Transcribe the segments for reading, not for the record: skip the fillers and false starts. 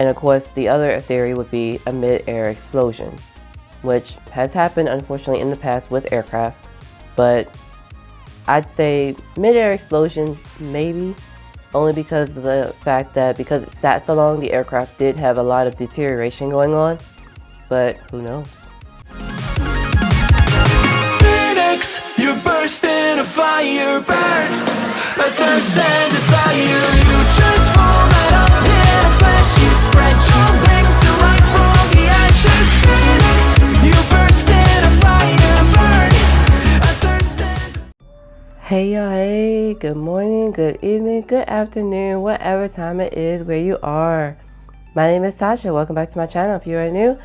And of course, the other theory would be a mid-air explosion, which has happened unfortunately in the past with aircraft, but I'd say mid-air explosion maybe, only because of the fact that because it sat so long, the aircraft did have a lot of deterioration going on, but who knows? Phoenix, you burst in a fire, burn a thirst and desire. You transform and up in a flash. You spread your wings to rise from the ashes. Phoenix, you burst in a fire, burn a thirst and Hey y'all, hey, good morning, good evening, good afternoon, whatever time it is where you are. My name is Tasha. Welcome back to my channel if you are new.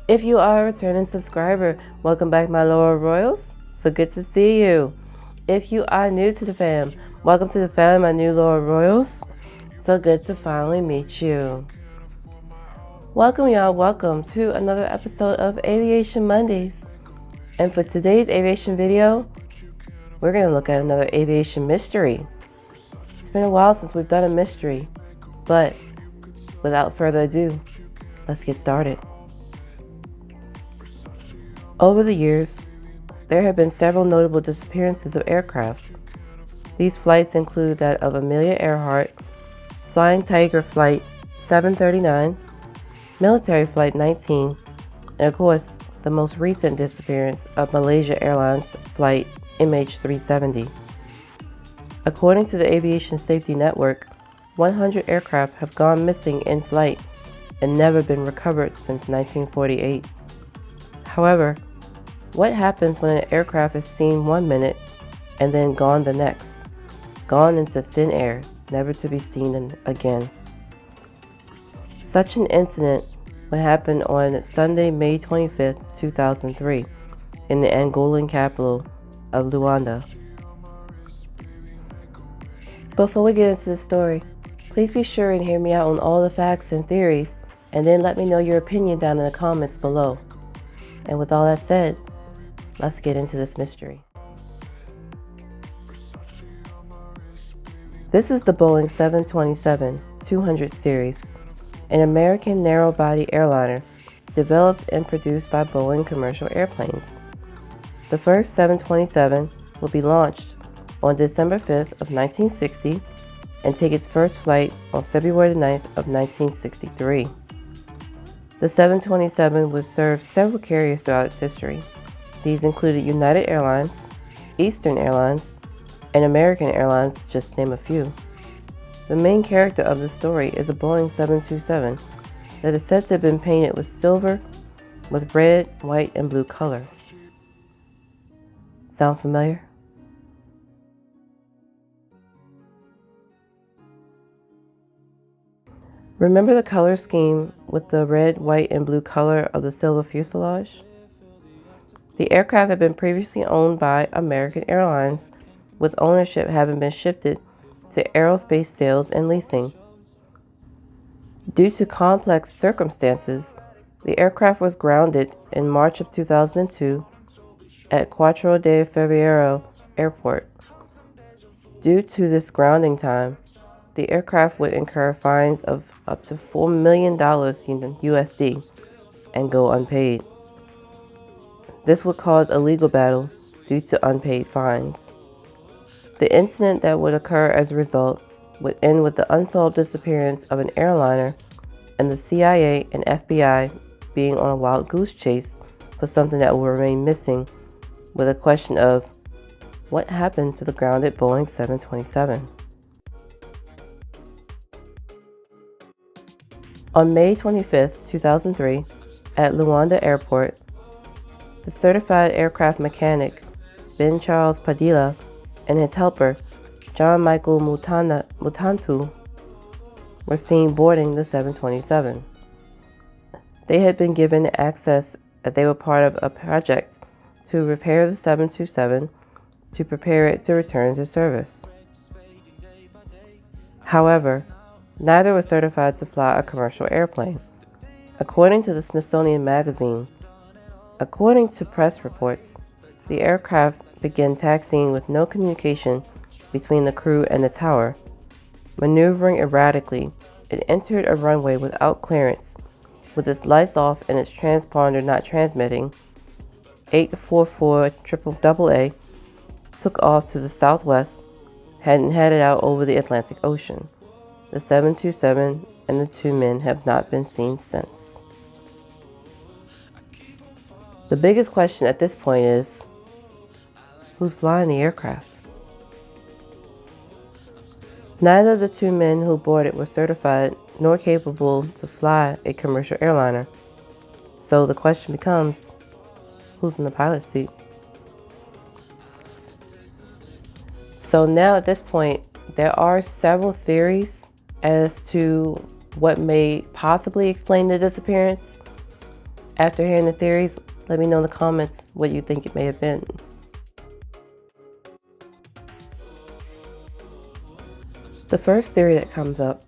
If you are a returning subscriber, welcome back my Laura Royals. So good to see you. If you are new to the fam, welcome to the fam, my new Laura Royals. So good to finally meet you. Welcome y'all, welcome to another episode of Aviation Mondays. And for today's aviation video, we're going to look at another aviation mystery. It's been a while since we've done a mystery, but without further ado, let's get started. Over the years, there have been several notable disappearances of aircraft. These flights include that of Amelia Earhart, Flying Tiger Flight 739, Military Flight 19, and of course, the most recent disappearance of Malaysia Airlines Flight MH370. According to the Aviation Safety Network, 100 aircraft have gone missing in flight and never been recovered since 1948. However, what happens when an aircraft is seen one minute and then gone the next? Gone into thin air, never to be seen again. Such an incident would happen on Sunday, May 25th, 2003, in the Angolan capital of Luanda. Before we get into the story, please be sure and hear me out on all the facts and theories, and then let me know your opinion down in the comments below. And with all that said, let's get into this mystery. This is the Boeing 727-200 series, an American narrow-body airliner developed and produced by Boeing Commercial Airplanes. The first 727 will be launched on December 5th of 1960 and take its first flight on February 9th of 1963. The 727 would serve several carriers throughout its history. These included United Airlines, Eastern Airlines, and American Airlines, just to name a few. The main character of the story is a Boeing 727 that is said to have been painted with silver with red, white, and blue color. Sound familiar? Remember the color scheme with the red, white, and blue color of the silver fuselage? The aircraft had been previously owned by American Airlines, with ownership having been shifted to aerospace sales and leasing. Due to complex circumstances, the aircraft was grounded in March of 2002 at Quatro de Fevereiro Airport. Due to this grounding time, the aircraft would incur fines of up to $4 million USD and go unpaid. This would cause a legal battle due to unpaid fines. The incident that would occur as a result would end with the unsolved disappearance of an airliner and the CIA and FBI being on a wild goose chase for something that will remain missing, with a question of what happened to the grounded Boeing 727. On May 25th, 2003, at Luanda Airport, the certified aircraft mechanic Ben Charles Padilla and his helper John Michael Mutantu were seen boarding the 727. They had been given access as they were part of a project to repair the 727 to prepare it to return to service. However, neither was certified to fly a commercial airplane. According to the Smithsonian magazine, according to press reports, the aircraft began taxiing with no communication between the crew and the tower, maneuvering erratically it entered a runway without clearance, with its lights off and its transponder not transmitting. 844 AA took off to the southwest, headed out over the Atlantic Ocean. The 727 and the 2 men have not been seen since. The biggest question at this point is, who's flying the aircraft? Neither of the 2 men who boarded were certified nor capable to fly a commercial airliner. So the question becomes, who's in the pilot's seat? So now at this point, there are several theories as to what may possibly explain the disappearance. After hearing the theories, let me know in the comments what you think it may have been. The first theory that comes up,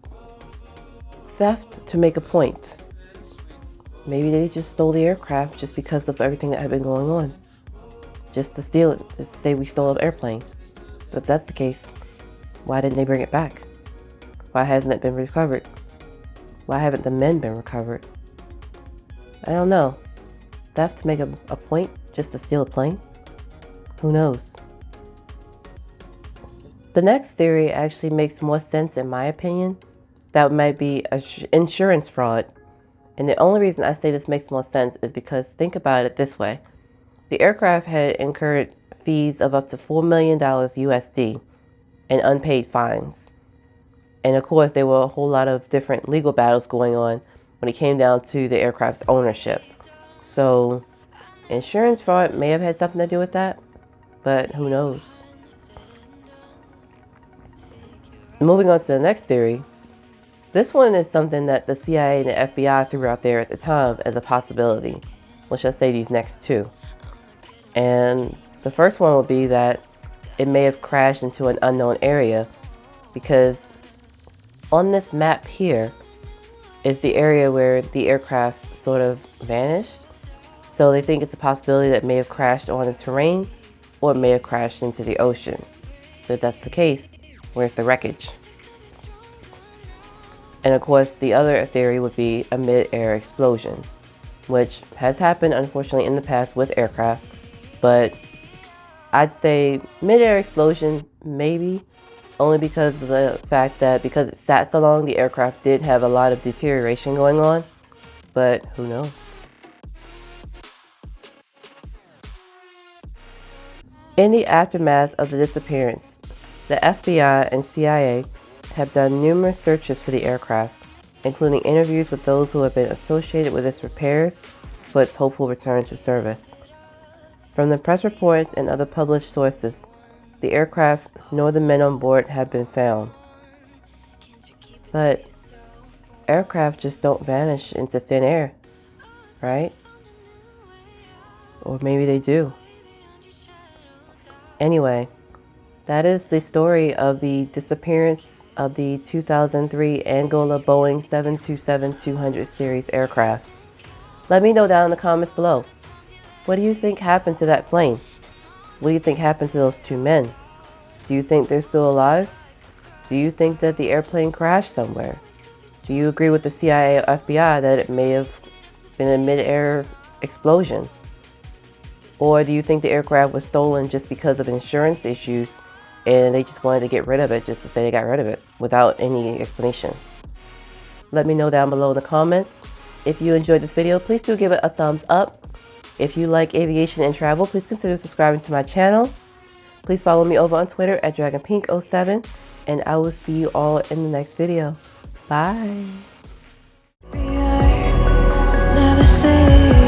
theft to make a point. Maybe they just stole the aircraft just because of everything that had been going on. Just to steal it, just to say we stole an airplane. But if that's the case, why didn't they bring it back? Why hasn't it been recovered? Why haven't the men been recovered? I don't know. Theft to make a point just to steal a plane? Who knows? The next theory actually makes more sense in my opinion. That might be insurance fraud. And the only reason I say this makes more sense is because think about it this way. The aircraft had incurred fees of up to $4 million USD in unpaid fines. And of course, there were a whole lot of different legal battles going on when it came down to the aircraft's ownership. So insurance fraud may have had something to do with that, but who knows? Moving on to the next theory. This one is something that the CIA and the FBI threw out there at the time as a possibility. Well, should I say these next two? And the first one would be that it may have crashed into an unknown area, because on this map here is the area where the aircraft sort of vanished. So they think it's a possibility that it may have crashed on the terrain or it may have crashed into the ocean. But if that's the case, where's the wreckage? And of course, the other theory would be a mid-air explosion, which has happened unfortunately in the past with aircraft, but I'd say mid-air explosion, maybe, only because of the fact that because it sat so long, the aircraft did have a lot of deterioration going on, but who knows? In the aftermath of the disappearance, the FBI and CIA have done numerous searches for the aircraft, including interviews with those who have been associated with its repairs for its hopeful return to service. From the press reports and other published sources, the aircraft nor the men on board have been found. But aircraft just don't vanish into thin air, right? Or maybe they do. Anyway, that is the story of the disappearance of the 2003 Angola Boeing 727-200 series aircraft. Let me know down in the comments below. What do you think happened to that plane? What do you think happened to those 2 men? Do you think they're still alive? Do you think that the airplane crashed somewhere? Do you agree with the CIA or FBI that it may have been a mid-air explosion? Or do you think the aircraft was stolen just because of insurance issues and they just wanted to get rid of it just to say they got rid of it without any explanation? Let me know down below in the comments. If you enjoyed this video, please do give it a thumbs up. If you like aviation and travel, please consider subscribing to my channel. Please follow me over on Twitter at DragonPink07, and I will see you all in the next video. Bye. Never say